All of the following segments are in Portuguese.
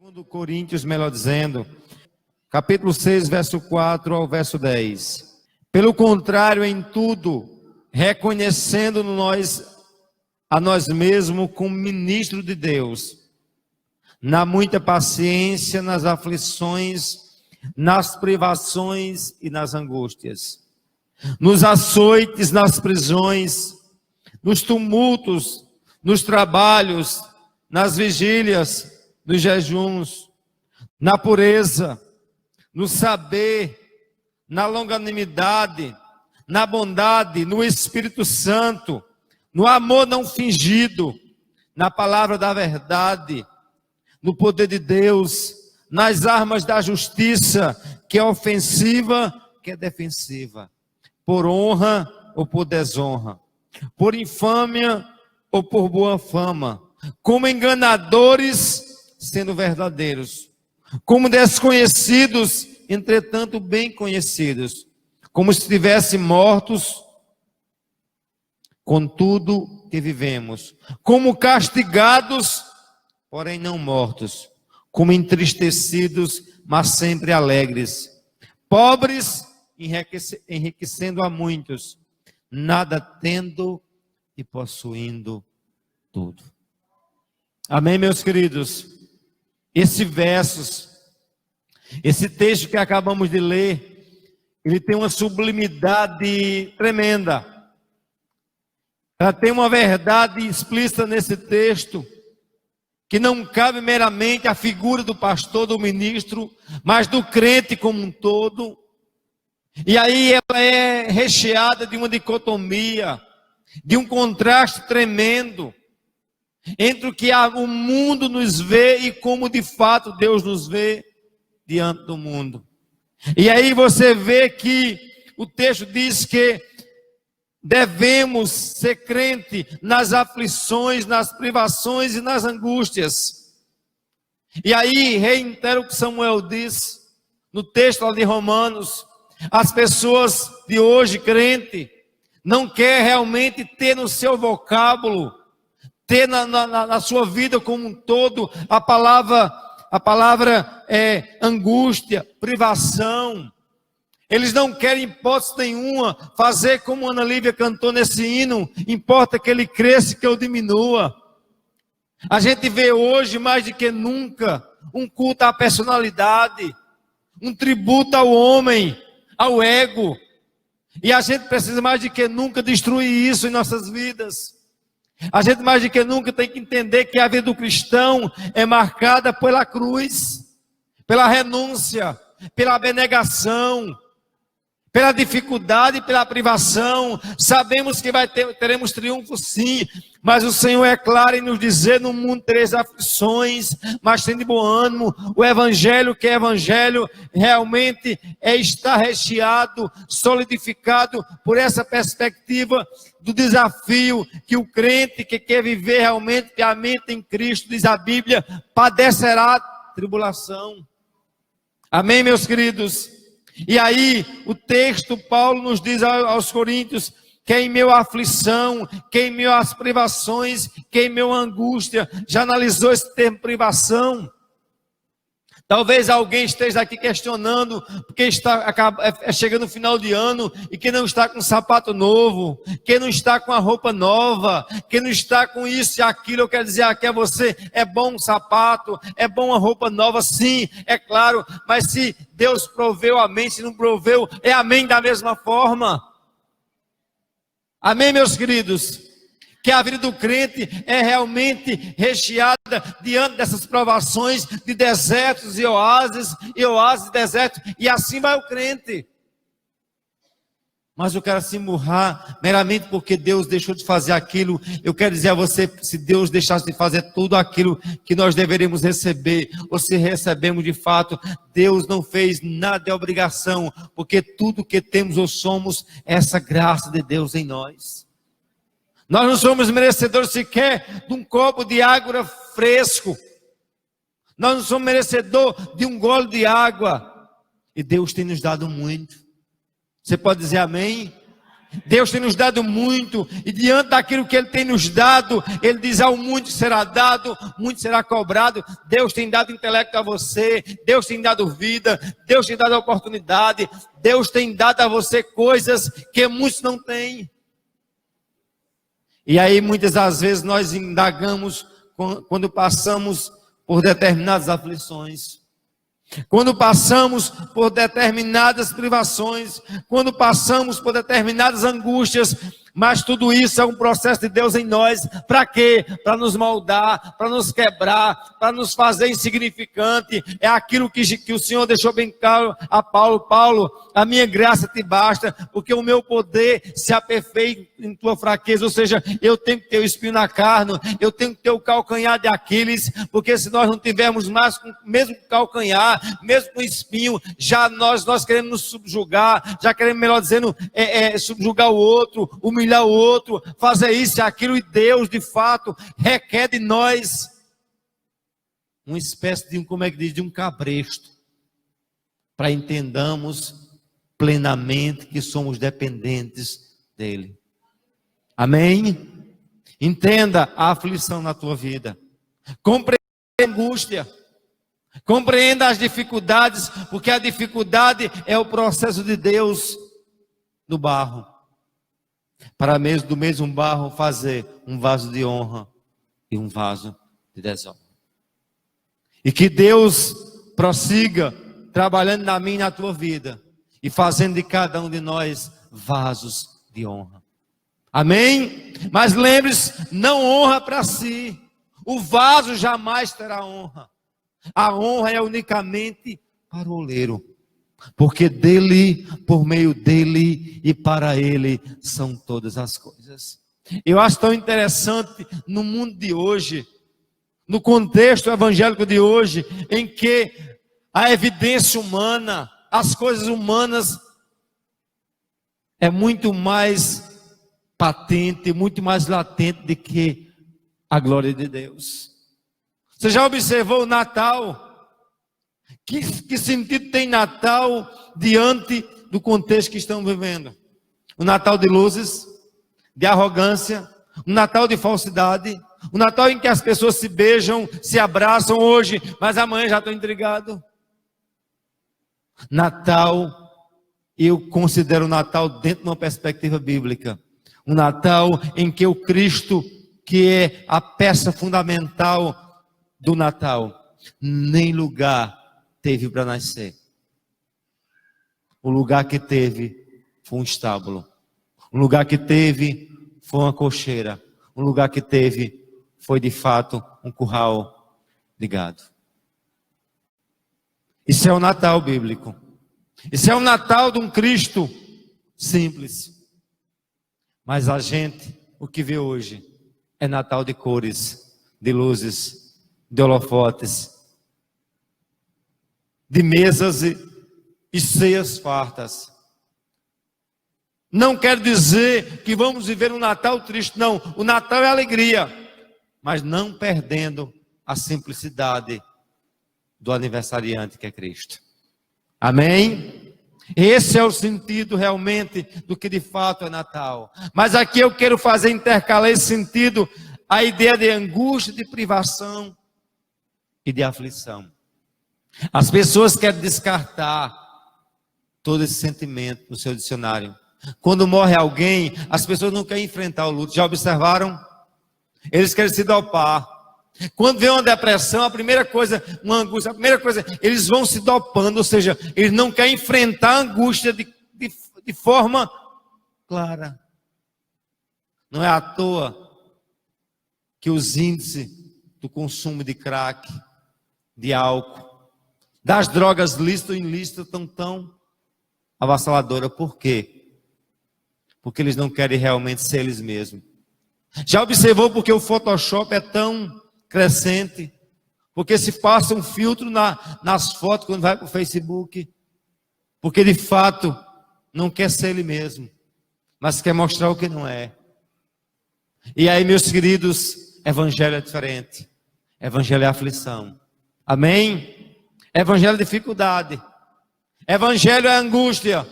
Segundo Coríntios, melhor dizendo, capítulo 6, verso 4 ao verso 10. Pelo contrário, em tudo, reconhecendo a nós mesmos como ministro de Deus, na muita paciência, nas aflições, nas privações e nas angústias, nos açoites, nas prisões, nos tumultos, nos trabalhos, nas vigílias, nos jejuns, na pureza, no saber, na longanimidade, na bondade, no Espírito Santo, no amor não fingido, na palavra da verdade, no poder de Deus, nas armas da justiça, que é ofensiva, que é defensiva, por honra ou por desonra, por infâmia ou por boa fama, como enganadores, sendo verdadeiros, como desconhecidos, entretanto bem conhecidos, como se estivessem mortos, contudo que vivemos, como castigados, porém não mortos, como entristecidos, mas sempre alegres, pobres, enriquecendo a muitos, nada tendo e possuindo tudo. Amém, meus queridos? Esse texto que acabamos de ler, ele tem uma sublimidade tremenda. Ela tem uma verdade explícita nesse texto, que não cabe meramente à figura do pastor, do ministro, mas do crente como um todo. E aí ela é recheada de uma dicotomia, de um contraste tremendo, entre o que o mundo nos vê e como de fato Deus nos vê diante do mundo. E aí você vê que o texto diz que devemos ser crente nas aflições, nas privações e nas angústias. E aí reitero o que Samuel diz no texto lá de Romanos: as pessoas de hoje, crente, não quer realmente ter no seu vocábulo, ter na sua vida como um todo, a palavra é angústia, privação. Eles não querem, em hipótese nenhuma, fazer como Ana Lívia cantou nesse hino: importa que ele cresça e que eu diminua. A gente vê hoje, mais do que nunca, um culto à personalidade, um tributo ao homem, ao ego. E a gente precisa mais do que nunca destruir isso em nossas vidas. A gente mais do que nunca tem que entender que a vida do cristão é marcada pela cruz, pela renúncia, pela abnegação, pela dificuldade e pela privação. Sabemos que teremos triunfo sim, mas o Senhor é claro em nos dizer: no mundo tereis aflições, mas tende bom ânimo. O evangelho, que é evangelho, realmente está recheado, solidificado por essa perspectiva do desafio que o crente que quer viver realmente piamente em Cristo, diz a Bíblia, padecerá tribulação. Amém, meus queridos? E aí o texto, Paulo nos diz aos Coríntios, que em meio à aflição, que em meio às privações, que em meio à angústia. Já analisou esse termo privação? Talvez alguém esteja aqui questionando, porque está chegando o final de ano, e que não está com um sapato novo, que não está com a roupa nova, que não está com isso e aquilo. Eu quero dizer aqui a você: é bom um sapato, é bom uma roupa nova, sim, é claro, mas se Deus proveu, amém; se não proveu, é amém da mesma forma. Amém, meus queridos? Que a vida do crente é realmente recheada diante dessas provações de desertos e oásis e desertos, e assim vai o crente. Mas eu quero se murrar meramente porque Deus deixou de fazer aquilo. Eu quero dizer a você: se Deus deixasse de fazer tudo aquilo que nós deveríamos receber, ou se recebemos de fato, Deus não fez nada de obrigação, porque tudo que temos ou somos é essa graça de Deus em nós. Nós não somos merecedores sequer de um copo de água fresco. Nós não somos merecedores de um gole de água. E Deus tem nos dado muito. Você pode dizer amém? Deus tem nos dado muito, e diante daquilo que Ele tem nos dado, Ele diz: ao muito será dado, muito será cobrado. Deus tem dado intelecto a você, Deus tem dado vida, Deus tem dado oportunidade, Deus tem dado a você coisas que muitos não têm. E aí muitas das vezes nós indagamos quando passamos por determinadas aflições, quando passamos por determinadas privações, quando passamos por determinadas angústias, mas tudo isso é um processo de Deus em nós. Para quê? Para nos moldar, para nos quebrar, para nos fazer insignificante. É aquilo que o Senhor deixou bem claro a Paulo: Paulo, a minha graça te basta, porque o meu poder se aperfeiçoa em tua fraqueza. Ou seja, eu tenho que ter o espinho na carne, eu tenho que ter o calcanhar de Aquiles, porque se nós não tivermos mais com o mesmo calcanhar, mesmo com espinho, já nós queremos nos subjugar, já queremos, melhor dizendo, subjugar o outro, humilhar o outro, fazer isso e aquilo. E Deus, de fato, requer de nós uma espécie de, como é que diz, de um cabresto, para entendamos plenamente que somos dependentes dele. Amém? Entenda a aflição na tua vida, compreenda a angústia, compreenda as dificuldades, porque a dificuldade é o processo de Deus no barro, para mesmo do mesmo barro fazer um vaso de honra e um vaso de desonra. E que Deus prossiga trabalhando na minha e na tua vida, e fazendo de cada um de nós vasos de honra. Amém? Mas lembre-se, não honra para si. O vaso jamais terá honra. A honra é unicamente para o oleiro, porque dele, por meio dele e para ele são todas as coisas. Eu acho tão interessante no mundo de hoje, no contexto evangélico de hoje, em que a evidência humana, as coisas humanas é muito mais patente, muito mais latente do que a glória de Deus. Você já observou o Natal? Que sentido tem Natal diante do contexto que estamos vivendo? O Natal de luzes, de arrogância, um Natal de falsidade, um Natal em que as pessoas se beijam, se abraçam hoje, mas amanhã já estão intrigados. Natal, eu considero o Natal dentro de uma perspectiva bíblica. Um Natal em que o Cristo, que é a peça fundamental do Natal, nem lugar teve para nascer. O lugar que teve foi um estábulo. O lugar que teve foi uma cocheira. O lugar que teve foi de fato um curral de gado. Isso é o Natal bíblico. Isso é o Natal de um Cristo simples. Mas a gente, o que vê hoje, é Natal de cores, de luzes, de holofotes, de mesas e ceias fartas. Não quer dizer que vamos viver um Natal triste, não. O Natal é alegria, mas não perdendo a simplicidade do aniversariante que é Cristo. Amém? Esse é o sentido realmente do que de fato é Natal. Mas aqui eu quero fazer intercalar esse sentido, a ideia de angústia, de privação e de aflição. As pessoas querem descartar todo esse sentimento no seu dicionário. Quando morre alguém, as pessoas não querem enfrentar o luto. Já observaram? Eles querem se dopar. Quando vem uma depressão, a primeira coisa, uma angústia, a primeira coisa, eles vão se dopando, ou seja, eles não querem enfrentar a angústia de forma clara. Não é à toa que os índices do consumo de crack, de álcool, das drogas lícitas ou ilícitas estão tão avassaladoras. Por quê? Porque eles não querem realmente ser eles mesmos. Já observou porque o Photoshop é tão crescente? Porque se passa um filtro nas fotos quando vai para o Facebook. Porque de fato não quer ser ele mesmo, mas quer mostrar o que não é. E aí, meus queridos, evangelho é diferente. Evangelho é aflição. Amém? Evangelho é dificuldade. Evangelho é angústia.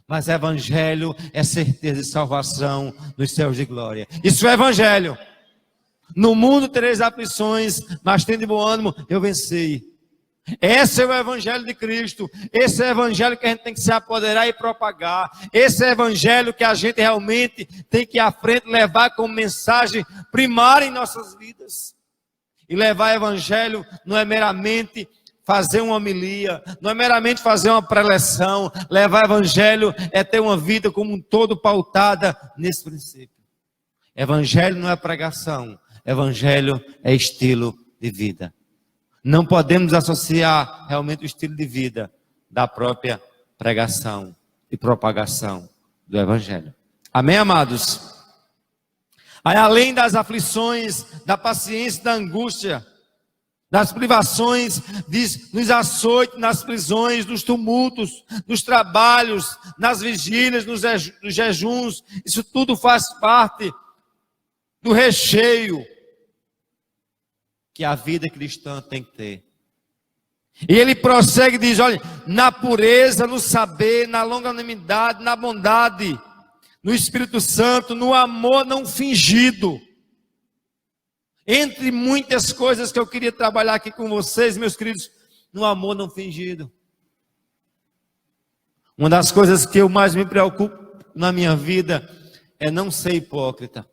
Mas evangelho é certeza de salvação nos céus de glória. Isso é evangelho. No mundo tereis aflições, mas tende bom ânimo, eu venci. Esse é o evangelho de Cristo. Esse é o evangelho que a gente tem que se apoderar e propagar. Esse é o evangelho que a gente realmente tem que ir à frente, levar como mensagem primária em nossas vidas. E levar evangelho não é meramente fazer uma homilia, não é meramente fazer uma preleção. Levar evangelho é ter uma vida como um todo pautada nesse princípio. Evangelho não é pregação, evangelho é estilo de vida. Não podemos associar realmente o estilo de vida da própria pregação e propagação do evangelho. Amém, amados? Aí, além das aflições, da paciência, da angústia, das privações, nos açoites, nas prisões, nos tumultos, nos trabalhos, nas vigílias, nos jejuns, isso tudo faz parte do recheio que a vida cristã tem que ter. E ele prossegue e diz, olha, na pureza, no saber, na longanimidade, na bondade, no Espírito Santo, no amor não fingido. Entre muitas coisas que eu queria trabalhar aqui com vocês, meus queridos, no amor não fingido. Uma das coisas que eu mais me preocupo na minha vida é não ser hipócrita.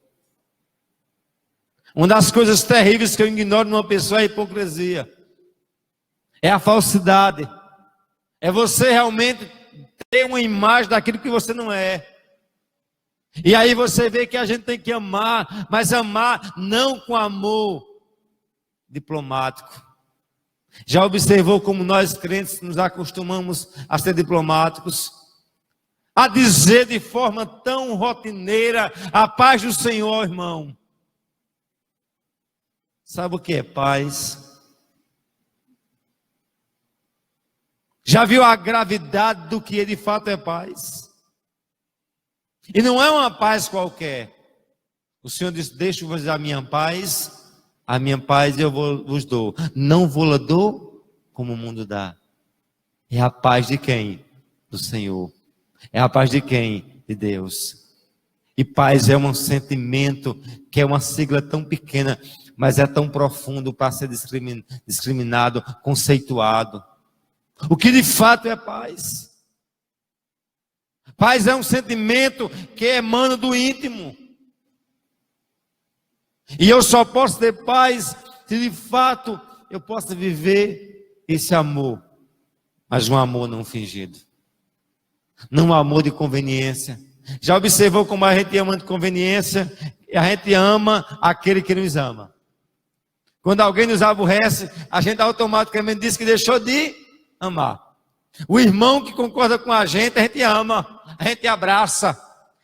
Uma das coisas terríveis que eu ignoro numa pessoa é a hipocrisia. É a falsidade. É você realmente ter uma imagem daquilo que você não é. E aí você vê que a gente tem que amar, mas amar não com amor diplomático. Já observou como nós crentes nos acostumamos a ser diplomáticos? A dizer de forma tão rotineira, a paz do Senhor, irmão. Sabe o que é paz? Já viu a gravidade do que de fato é paz? E não é uma paz qualquer. O Senhor disse, deixo-vos a minha paz eu vos dou. Não vou-la dou como o mundo dá. É a paz de quem? Do Senhor. É a paz de quem? De Deus. E paz é um sentimento que é uma sigla tão pequena, mas é tão profundo para ser discriminado, conceituado. O que de fato é paz? Paz é um sentimento que emana do íntimo. E eu só posso ter paz se de fato eu possa viver esse amor. Mas um amor não fingido. Não um amor de conveniência. Já observou como a gente ama de conveniência? A gente ama aquele que nos ama. Quando alguém nos aborrece, a gente automaticamente diz que deixou de amar. O irmão que concorda com a gente ama, a gente abraça.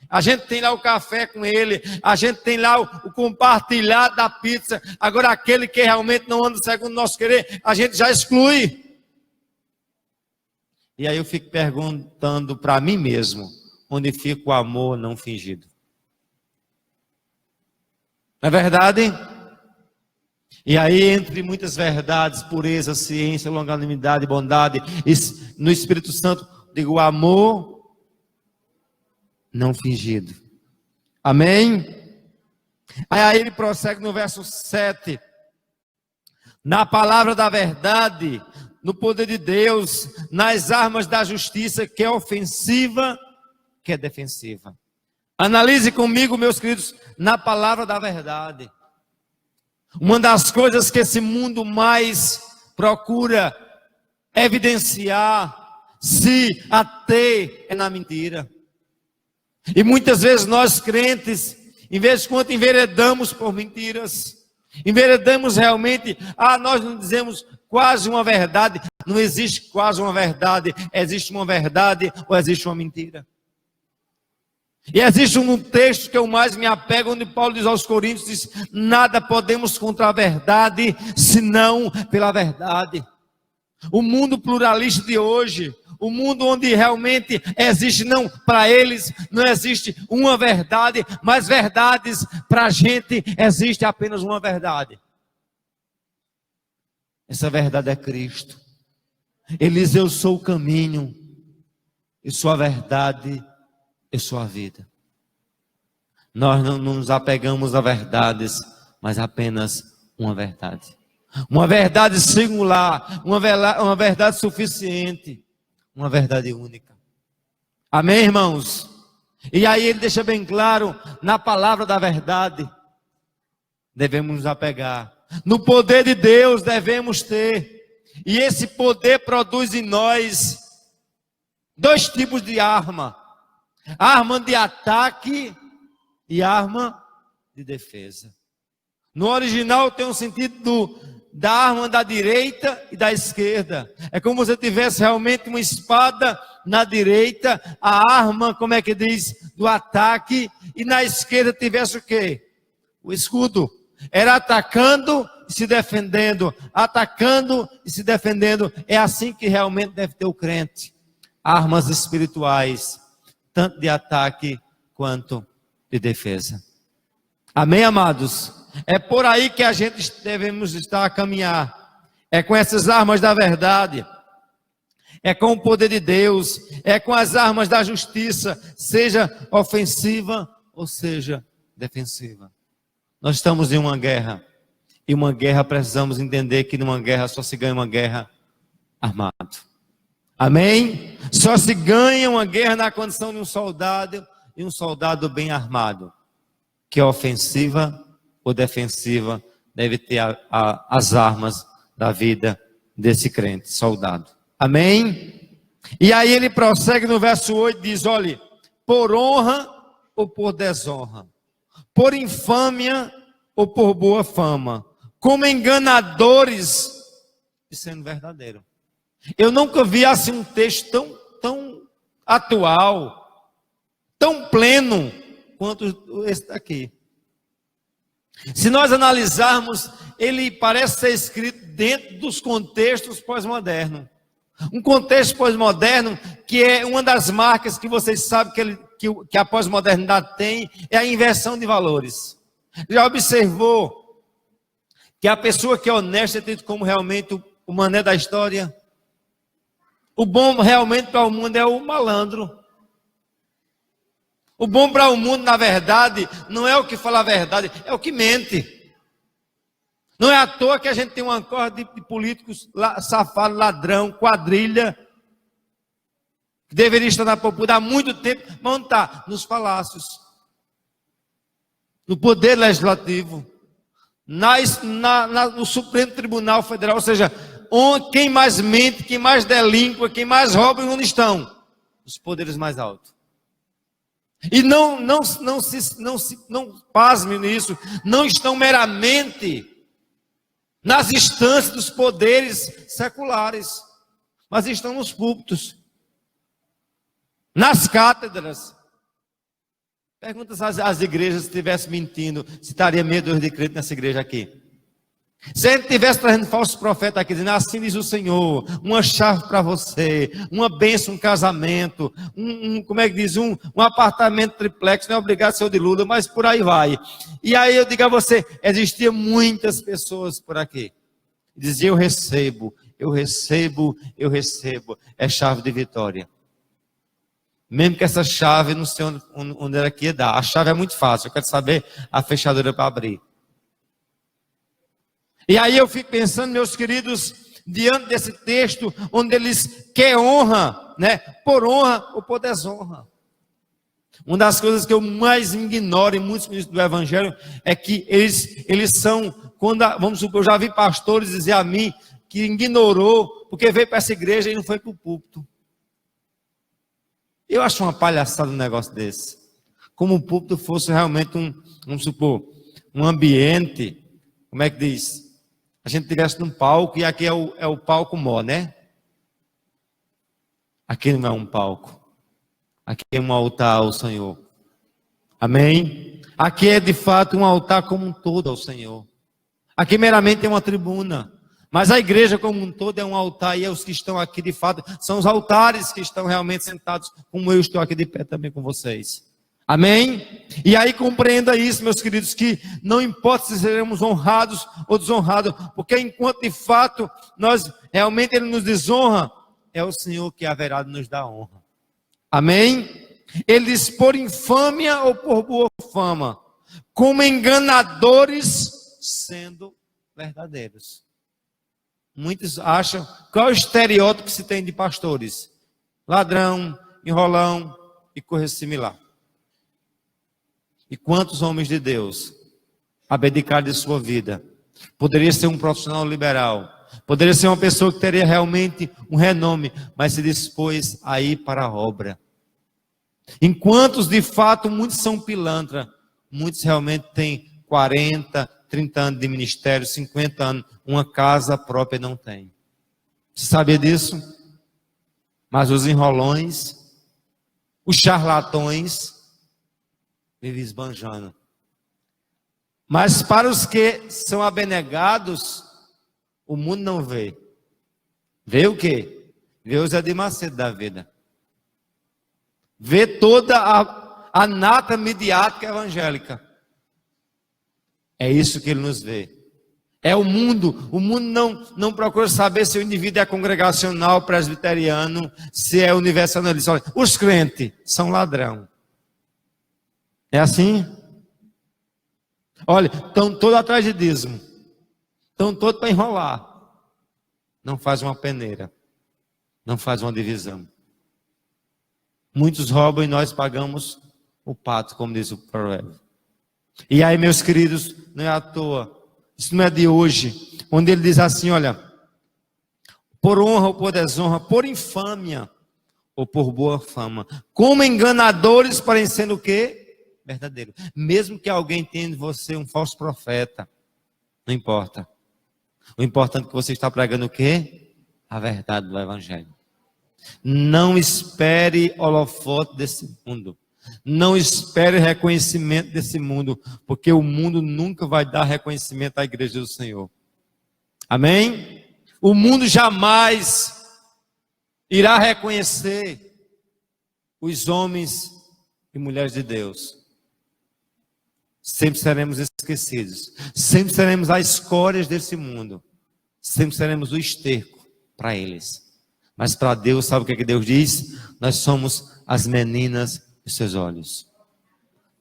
A gente tem lá o café com ele, a gente tem lá o compartilhar da pizza. Agora aquele que realmente não anda segundo o nosso querer, a gente já exclui. E aí eu fico perguntando para mim mesmo, onde fica o amor não fingido? Não é verdade? E aí, entre muitas verdades, pureza, ciência, longanimidade, bondade, no Espírito Santo, digo, amor não fingido. Amém? Aí ele prossegue no verso 7. Na palavra da verdade, no poder de Deus, nas armas da justiça, que é ofensiva, que é defensiva. Analise comigo, meus queridos, na palavra da verdade. Uma das coisas que esse mundo mais procura evidenciar, se ater, é na mentira. E muitas vezes nós crentes, em vez de quando enveredamos por mentiras, enveredamos realmente, nós não dizemos quase uma verdade. Não existe quase uma verdade, existe uma verdade ou existe uma mentira. E existe um texto que eu mais me apego, onde Paulo diz aos Coríntios, diz, nada podemos contra a verdade, senão pela verdade. O mundo pluralista de hoje, o mundo onde realmente existe, não para eles, não existe uma verdade, mas verdades para a gente, existe apenas uma verdade. Essa verdade é Cristo. Ele diz, eu sou o caminho, e sua verdade e sua vida. Nós não nos apegamos a verdades, mas apenas uma verdade. Uma verdade singular, uma verdade suficiente, uma verdade única. Amém, irmãos? E aí ele deixa bem claro, na palavra da verdade, devemos nos apegar. No poder de Deus devemos ter. E esse poder produz em nós dois tipos de arma. Arma de ataque e arma de defesa. No original tem um sentido da arma da direita e da esquerda. É como se você tivesse realmente uma espada na direita, a arma, como é que diz, do ataque, e na esquerda tivesse o quê? O escudo. Era atacando e se defendendo, atacando e se defendendo. É assim que realmente deve ter o crente. Armas espirituais, tanto de ataque quanto de defesa. Amém, amados? É por aí que a gente devemos estar a caminhar. É com essas armas da verdade. É com o poder de Deus. É com as armas da justiça, seja ofensiva ou seja defensiva. Nós estamos em uma guerra. E uma guerra, precisamos entender que numa guerra só se ganha uma guerra armado. Amém? Só se ganha uma guerra na condição de um soldado, e um soldado bem armado. Que é ofensiva ou defensiva, deve ter as armas da vida desse crente, soldado. Amém? E aí ele prossegue no verso 8, diz, olhe, por honra ou por desonra, por infâmia ou por boa fama, como enganadores e sendo verdadeiro. Eu nunca vi assim um texto tão atual, tão pleno quanto esse daqui. Se nós analisarmos, ele parece ser escrito dentro dos contextos pós-modernos. Um contexto pós-moderno que é uma das marcas que vocês sabem que a pós-modernidade tem, é a inversão de valores. Já observou que a pessoa que é honesta é tido como realmente o mané da história? O bom realmente para o mundo é o malandro. O bom para o mundo, na verdade, não é o que fala a verdade, é o que mente. Não é à toa que a gente tem uma corda de políticos safados, ladrão, quadrilha, que deveria estar na popular há muito tempo, mas não está? Nos palácios, no poder legislativo, no Supremo Tribunal Federal, ou seja, quem mais mente, quem mais delinqua, quem mais rouba, onde estão? Os poderes mais altos. E não pasme nisso, não estão meramente nas instâncias dos poderes seculares, mas estão nos púlpitos, nas cátedras. Pergunta às igrejas se estivesse mentindo, se estaria medo de crente nessa igreja aqui. Se a gente estivesse trazendo falsos profetas aqui, dizendo, assim diz o Senhor, uma chave para você, uma bênção, um casamento, como é que diz, um apartamento triplex, não é obrigado a ser o de Lula, mas por aí vai. E aí eu digo a você, existiam muitas pessoas por aqui, dizia, eu recebo, é chave de vitória. Mesmo que essa chave, não sei onde ela aqui ia dar, a chave é muito fácil, eu quero saber a fechadura para abrir. E aí eu fico pensando, meus queridos, diante desse texto, onde eles querem honra, né? Por honra ou por desonra. Uma das coisas que eu mais ignoro em muitos ministros do Evangelho é que eles são, vamos supor, eu já vi pastores dizer a mim que ignorou, porque veio para essa igreja e não foi para o púlpito. Eu acho uma palhaçada um negócio desse. Como o púlpito fosse realmente vamos supor, um ambiente, como é que diz? A gente estivesse num palco e aqui é o palco mó, né? Aqui não é um palco. Aqui é um altar ao Senhor. Amém? Aqui é de fato um altar como um todo ao Senhor. Aqui meramente é uma tribuna. Mas a igreja como um todo é um altar e os que estão aqui de fato são os altares que estão realmente sentados, como eu estou aqui de pé também com vocês. Amém? E aí compreenda isso, meus queridos, que não importa se seremos honrados ou desonrados, porque enquanto de fato nós realmente Ele nos desonra, é o Senhor que haverá de nos dar honra. Amém? Ele diz por infâmia ou por boa fama, como enganadores, sendo verdadeiros. Muitos acham, qual é o estereótipo que se tem de pastores? Ladrão, enrolão e coisa similar. E quantos homens de Deus abdicaram de sua vida? Poderia ser um profissional liberal, poderia ser uma pessoa que teria realmente um renome, mas se dispôs a ir para a obra. Enquanto de fato muitos são pilantra, muitos realmente têm 40, 30 anos de ministério, 50 anos, uma casa própria não tem. Você sabia disso? Mas os enrolões, os charlatões, vivem esbanjando. Mas para os que são abnegados, o mundo não vê. Vê o quê? Vê os Zé de Macedo da vida. Vê toda a nata midiática evangélica. É isso que ele nos vê. É o mundo não procura saber se o indivíduo é congregacional, presbiteriano, se é universalista. Olha, os crentes são ladrão. É assim? Olha, estão todos atrás de dízimo. Estão todos para enrolar. Não faz uma peneira. Não faz uma divisão. Muitos roubam e nós pagamos o pato, como diz o provérbio. E aí, meus queridos, não é à toa. Isso não é de hoje. Onde ele diz assim, olha. Por honra ou por desonra, por infâmia ou por boa fama. Como enganadores, parecendo o quê? Verdadeiro. Mesmo que alguém tenha de você um falso profeta. Não importa. O importante é que você está pregando o quê? A verdade do evangelho. Não espere holofote desse mundo. Não espere reconhecimento desse mundo, porque o mundo nunca vai dar reconhecimento à igreja do Senhor. Amém? O mundo jamais irá reconhecer os homens e mulheres de Deus. Sempre seremos esquecidos. Sempre seremos as escórias desse mundo. Sempre seremos o esterco para eles. Mas para Deus, sabe o que Deus diz? Nós somos as meninas dos seus olhos.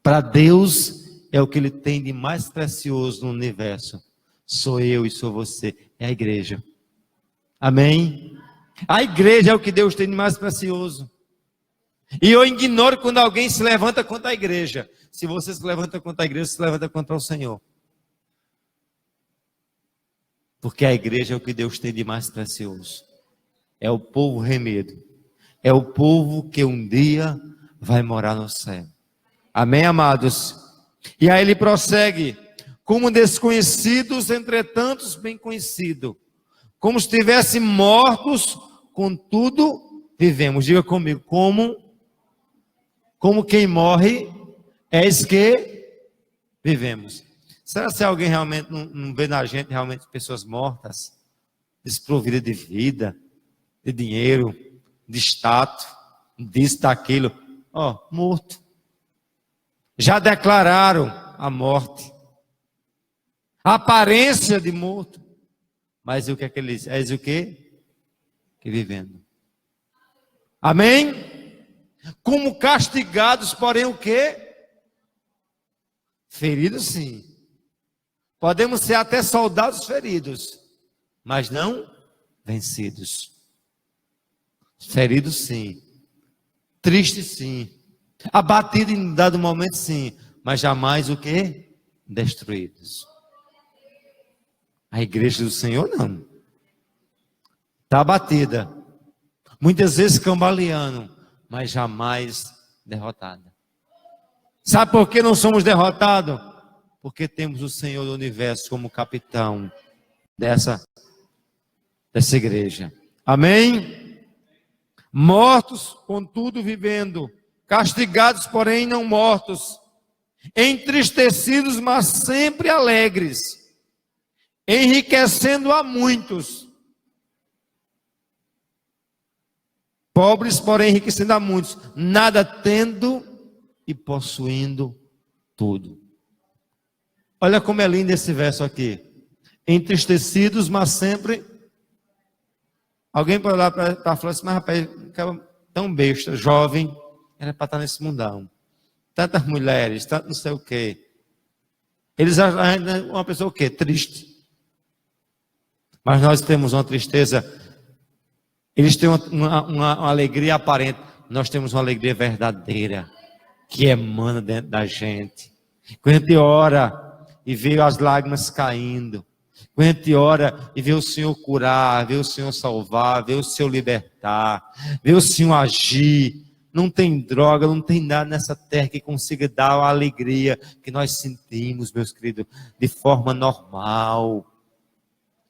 Para Deus, é o que Ele tem de mais precioso no universo. Sou eu e sou você. É a igreja. Amém? A igreja é o que Deus tem de mais precioso. E eu ignoro quando alguém se levanta contra a igreja. Se você se levanta contra a igreja, se levanta contra o Senhor. Porque a igreja é o que Deus tem de mais precioso. É o povo remido. É o povo que um dia vai morar no céu. Amém, amados? E aí ele prossegue. Como desconhecidos, entretanto, bem conhecidos. Como se estivessem mortos, contudo, vivemos. Diga comigo, como quem morre, és que vivemos. Será que alguém realmente não vê na gente realmente pessoas mortas, desprovidas de vida, de dinheiro, de status, disso, daquilo? Morto. Já declararam a morte. A aparência de morto. Mas o que é que ele diz? És o quê? Que vivendo. Amém? Como castigados, porém o quê? Feridos sim. Podemos ser até soldados feridos, mas não vencidos. Feridos sim. Tristes sim. Abatidos em dado momento sim, mas jamais o quê? Destruídos. A igreja do Senhor não. Está abatida. Muitas vezes cambaleando, mas jamais derrotada. Sabe por que não somos derrotados? Porque temos o Senhor do universo como capitão dessa igreja. Amém? Mortos, contudo, vivendo. Castigados, porém, não mortos. Entristecidos, mas sempre alegres. Enriquecendo a muitos. Pobres, porém, enriquecendo a muitos. Nada tendo e possuindo tudo. Olha como é lindo esse verso aqui. Entristecidos, mas sempre... Alguém pode olhar para falar assim, mas rapaz, tão besta, jovem, era para estar nesse mundão. Tantas mulheres, tanto não sei o quê. Eles acham uma pessoa o quê? Triste. Mas nós temos uma tristeza. Eles têm uma alegria aparente. Nós temos uma alegria verdadeira, que emana dentro da gente. Quando a gente ora e vê as lágrimas caindo, quando a gente ora e vê o Senhor curar, vê o Senhor salvar, vê o Senhor libertar, vê o Senhor agir, não tem droga, não tem nada nessa terra que consiga dar a alegria que nós sentimos, meus queridos, de forma normal.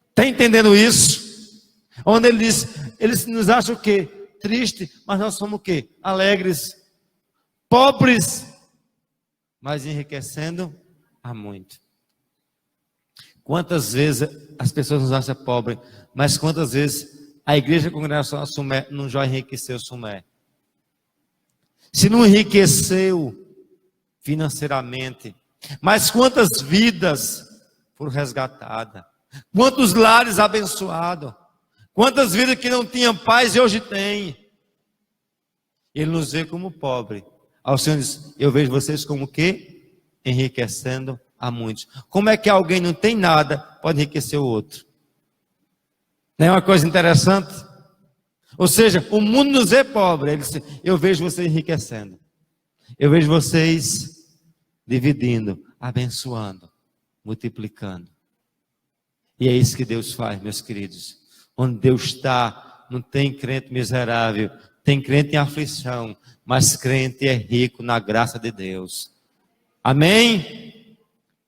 Está entendendo isso? Onde ele diz, eles nos acham o quê? Triste, mas nós somos o quê? Alegres, pobres, mas enriquecendo a muito. Quantas vezes as pessoas nos acham pobres, mas quantas vezes a igreja congregacional Sumé não já enriqueceu Sumé? Se não enriqueceu financeiramente, mas quantas vidas foram resgatadas? Quantos lares abençoados? Quantas vidas que não tinham paz e hoje têm? Ele nos vê como pobre. Aí o Senhor diz, eu vejo vocês como o quê? Enriquecendo a muitos. Como é que alguém não tem nada, pode enriquecer o outro? Não é uma coisa interessante? Ou seja, o mundo nos vê pobre. Ele diz, eu vejo vocês enriquecendo. Eu vejo vocês dividindo, abençoando, multiplicando. E é isso que Deus faz, meus queridos. Onde Deus está, não tem crente miserável, tem crente em aflição, mas crente é rico na graça de Deus. Amém?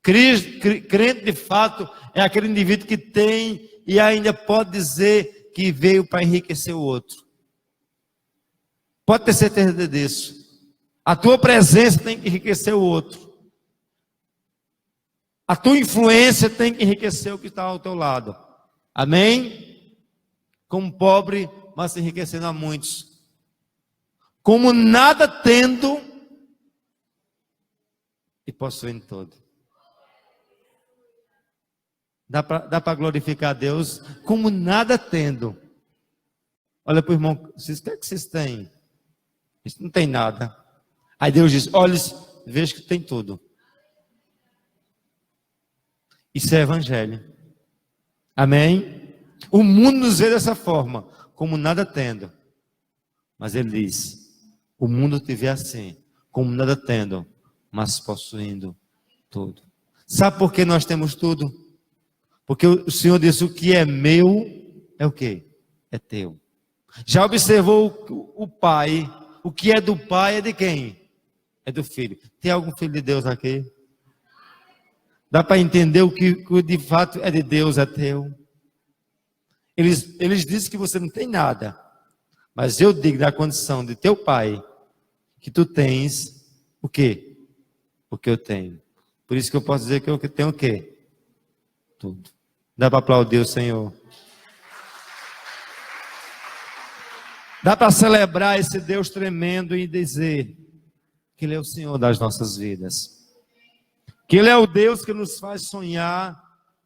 Crente de fato é aquele indivíduo que tem e ainda pode dizer que veio para enriquecer o outro. Pode ter certeza disso. A tua presença tem que enriquecer o outro. A tua influência tem que enriquecer o que está ao teu lado. Amém? Como pobre, mas enriquecendo a muitos. Como nada tendo e possuindo todo. Dá para glorificar a Deus como nada tendo. Olha para o irmão, o que é que vocês têm? Isso não tem nada. Aí Deus diz, olha, veja que tem tudo. Isso é evangelho. Amém? O mundo nos vê dessa forma, como nada tendo. Mas ele diz, o mundo te vê assim, como nada tendo, mas possuindo tudo. Sabe por que nós temos tudo? Porque o Senhor disse, o que é meu, é o quê? É teu. Já observou o pai, o que é do pai é de quem? É do filho. Tem algum filho de Deus aqui? Dá para entender o que de fato é de Deus, é teu. Eles dizem que você não tem nada. Mas eu digo da condição de teu pai, que tu tens o quê? O que eu tenho. Por isso que eu posso dizer que eu tenho o quê? Tudo. Dá para aplaudir o Senhor. Dá para celebrar esse Deus tremendo e dizer que Ele é o Senhor das nossas vidas. Que Ele é o Deus que nos faz sonhar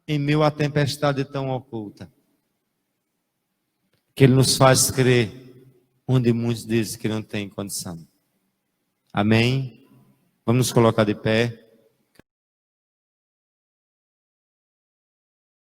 em meio à tempestade tão oculta. Que Ele nos faz crer onde muitos dizem que não tem condição. Amém? Vamos nos colocar de pé.